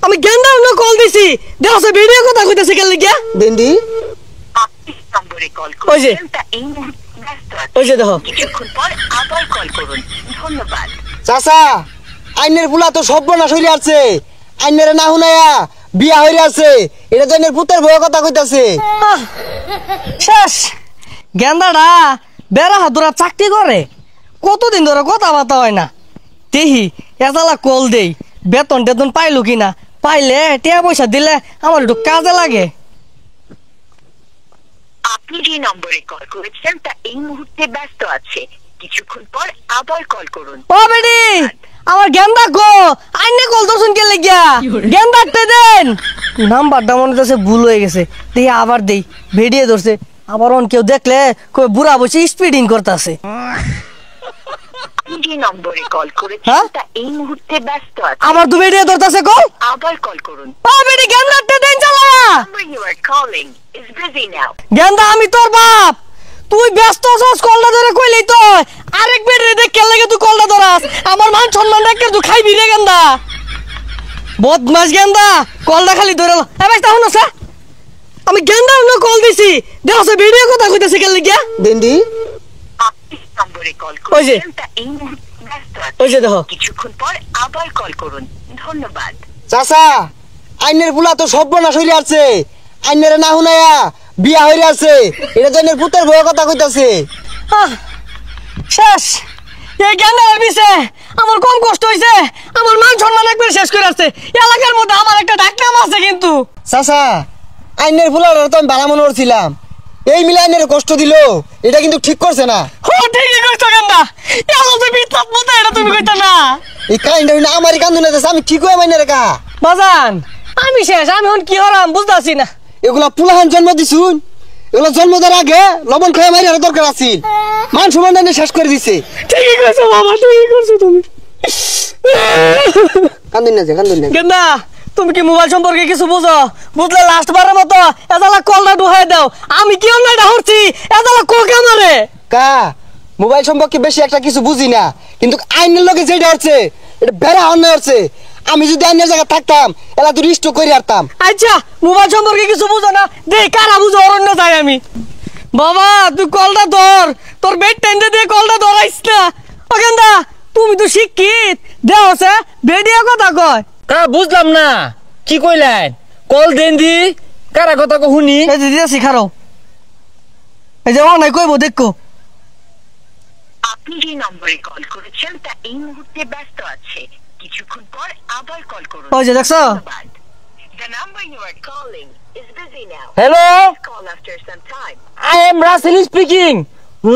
আমি গেন্দা না কল দিছি দেখো ভিডিও কথা কইতাছে কেন লাগিয়া দেন্ডি আপনি নম্বরে কল করেছেন তা এই মুহূর্তে ব্যস্ত আছে। ওই যে দেখো কিছুক্ষণ পর আবার কল করুন। ধন্যবাদ। চাচা আইনের পুলা তো সর্বনাশ হইরে আছে আইনের না হুনায়া বিয়া হইরে আছে এটা তো আইনের পুতের বউয়ের কথা কইতাছে শেষ গেন্দাটা বেড়া হাতুরা চাকরি করে কতদিন ধরে কথাবার্তা হয় না তেহি এজালা কল দেই বেতন টেতন পাইলো কিনা পাইলে টিয়া পয়সা দিলে আমার একটু কাজে লাগে আপনি যে নম্বরে কল করেছেন তা এই মুহূর্তে ব্যস্ত আছে। কিছুক্ষণ পর আবার কল করুন। ও বেডি আমার গেন্দা গো আইনে কল তো শুনকে লাগিয়া গেন্দাতে দেন নাম্বারটা মনে হচ্ছে ভুল হয়ে গেছে দেখি আবার দেই ভিডিও ধরছে আবার অন কেউ দেখলে কই বুড়া বসে স্পিডিং করতেছে আপনি যে নম্বরে কল করেছেন তা এই মুহূর্তে ব্যস্ত আছে। আবার দু ভিডিও ধরতেছে কল আবার কল করুন। ও বেডি গেন্দাতে দেন চালায়া Number you are calling is busy now. গেন্দা আমি তোর বাপ তুই ব্যস্ত আছিস কলটা ধরে কইলেই তো আরেক বেডি দেখে লাগে তুই কলটা ধরাস আমার মান সম্মান রেখে তুই খাইবি রে গেন্দা বদমাস গেন্দা কলটা খালি ধরে এ ভাই তাহলে না আমি গেন্দা না কল দিছি দেখো ভিডিও কথা কইতাছে কেন লাগিয়া দেন্ডি আপনি নম্বরে কল করেছেন তা এই মুহূর্তে ব্যস্ত আছে। ওই যে দেখো কিছুক্ষণ পর আবার কল করুন। ধন্যবাদ। চাচা আইনের পুলা তো সর্বনাশ হইরে আছে আইনের না হুনায়া বিয়া হইরে আছে এটা তো আইনের পুতের বউয়ের কথা কইতাছে শেষ এই গেন্দার বিষে আমার কম কষ্ট হইছে আমার মান সম্মান একবার শেষ করে আসছে এলাকার মধ্যে আমার একটা ডাকনাম আছে কিন্তু চাচা আইনের পুলার তো আমি বালা মনে করছিলাম এই মিলে আইনের কষ্ট দিল এটা কিন্তু ঠিক করছে না ও ঠিকই কইছো গেন্দা এলো যে বিচ্ছাপ মতো এটা তুমি কইতা না এই কাইন্ডা হইনা আমারই কান্দু না আমি ঠিক হয়ে মাইনে রেখা বাজান আমি শেষ আমি এখন কি হলাম বুঝতাছি না এগুলা পুলাহান জন্ম দিছুন এগুলা জন্ম দেওয়ার আগে লবণ খেয়ে মারি আর দরকার আছিল মান সম্মান শেষ করে দিছে ঠিকই কইছো বাবা ঠিকই করছো তুমি কান্দুন না যে কান্দুন না গেন্দা তুমি কি মোবাইল সম্পর্কে কিছু বুঝো বুঝলে লাস্ট বারের মতো এদালা কলটা ঢুকাই দাও আমি কি অন্যায়টা হচ্ছি এদালা কোকে আমারে কা মোবাইল সম্পর্কে বেশি একটা কিছু বুঝি না কিন্তু আইনের লোকে যেটা হচ্ছে এটা বেড়া অন্যায় হচ্ছে আমি যদি আইনের জায়গায় থাকতাম এলা তো রিস্ট করে আরতাম আচ্ছা মোবাইল সম্পর্কে কিছু বুঝো না দে কারা বুঝো অরণ্য যাই আমি বাবা তুই কলটা ধর তোর বেড টেন্ডে দিয়ে কলটা ধরাইস না ও গেন্দা তুমি তো শিক্ষিত দেও সে বেডিয়া কথা কয় কা বুঝলাম না কি কইলেন কল দেন দি কারা কথা কো শুনি এই যে দিয়েছি খারো এই যে অনাই কইবো দেখো আপনি যে নম্বরে কল করেছেন তা এই মুহূর্তে ব্যস্ত আছে। কিছুক্ষণ পর আবার কল করুন। ওই যে দেখছো ধন্যবাদ। The number you are calling is busy now. Hello Call after some time. I am Russell speaking.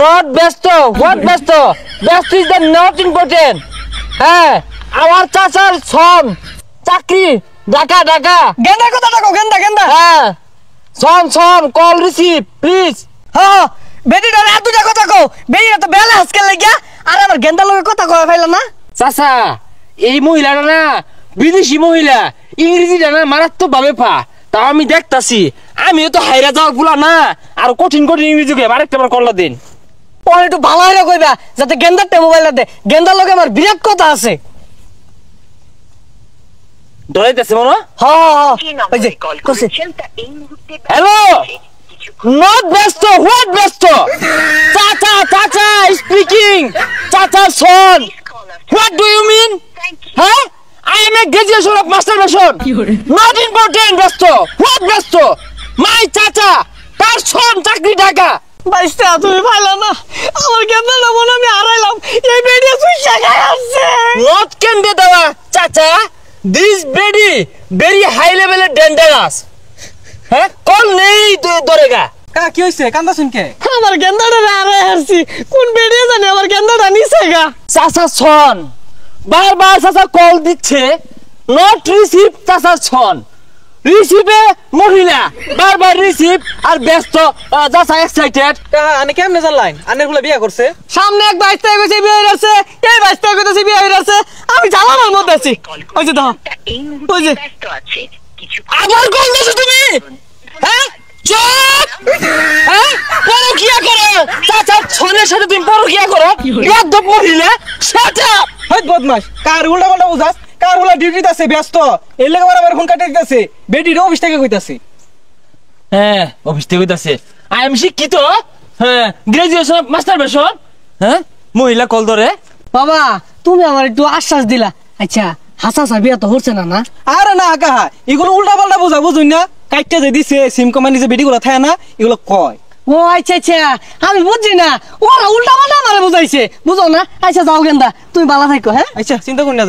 Not Besto. What Besto? Besto is the not important. হ্যাঁ আমার চাচার সন চাকরি ঢাকা ঢাকা গেন্দা কথা ডাকো গেন্দা গেন্দা হ্যাঁ সন কল রিসিভ প্লিজ হ্যাঁ বেডিটা এত কথা কও বেডিটা তো বেলা হাসকে লাগিয়া আর আমার গেন্দা লগে কথা কয় ফাইলা না চাচা এই মহিলাটা না বিদেশি মহিলা ইংরেজিটা না মারাত্মক ভাবে পা তাও আমি দেখতাছি আমিও তো হাইরা যাওয়া গুলা না আর কঠিন কঠিন ইংরেজি কে আরেকটা বার করলা দিন ও একটু ভালো হইরা কইবা যাতে গেন্দারটা মোবাইলটা দে গেন্দার লগে আমার বিরাট কথা আছে ডরাইতেছে মনো হ্যাঁ যে ওই যে নম্বরে কল কইছে করেছেন তা এই মুহূর্তে ব্যস্ত হ্যালো আছে। কিছুক্ষণ নট ব্যস্ত হোয়াট ব্যস্ত চাচা স্পিকিং চাচা son please call after. What do you mean Thank you. হ্যাঁ I am a graduation of masturbation not important ব্যস্ত হোয়াট ব্যস্ত মাই চাচা তার সন চাকরি ঢাকা বাইস্তা তুমি ফাইলা না আমার গেন্দারটা মনে আমি হারাইলাম এই বেডিয়া সুইসা গায় আছে নট ক্যান দে দেওয়া চাচা দিস বেডি ভেরি হাই লেভেলের ডেঞ্জারাস হ্যাঁ কল নেই ধরেগা কা কি হইছে কান্দা শুনকে আমার গেন্দারটা হারাই হারছি কোন বেডিয়া জানে আমার গেন্দারটা নিছে গা চাচা সন বারবার চাচা কল দিচ্ছে নট রিসিভ চাচা সন রিসিভে মহিলা বারবার রিসিভ আর ব্যস্ত চাচা এক্সাইটেড কা আনে কেমনে জানলাইন আনের বলে বিয়া করছে সামনে এক বাইস্তা কইছে বিয়ে হয়ে গেছে এই বাইস্তা কইছে বিয়ে হয়ে গেছে আমি জানার মধ্যে আছি ওই যে দাও তা এই ওই যে মুহূর্তে ব্যস্ত আছে। কিছুক্ষণ আবার কল দিছো তুমি হ্যাঁ চুপ হ্যাঁ পরকিয়া করো চাচা সনের সাথে তুমি পরকিয়া করো বেয়াদব মহিলা শাট আপ হই বদমাশ কার উল্টা পাল্টা বুঝাস কার হলা ডিউটিতে আছে ব্যস্ত এর লাগে আমার ফোন কাটে দিতেছে বেটির অফিস থেকে কইতাছে হ্যাঁ অফিস থেকে কইতাছে আই এম শিক্ষিত হ্যাঁ গ্রাজুয়েশন মাস্টার বেশন হ্যাঁ মহিলা কল ধরে বাবা তুমি আমার একটু আশ্বাস দিলা আচ্ছা হাসা বিয়া তো হচ্ছে না না আরে না কাহা এগুলো উল্টা পাল্টা বোঝা বুঝুন না কাইটটা যে দিছে সিম কোম্পানি যে বেটি গুলো থাকে না এগুলো কয় ও আচ্ছা আচ্ছা আমি বুঝছি না ওরা উল্টা পাল্টা আমারে বুঝাইছে বুঝো না আচ্ছা যাও গেন্দা তুমি ভালো থাকো হ্যাঁ আচ্ছা চিন্তা করি না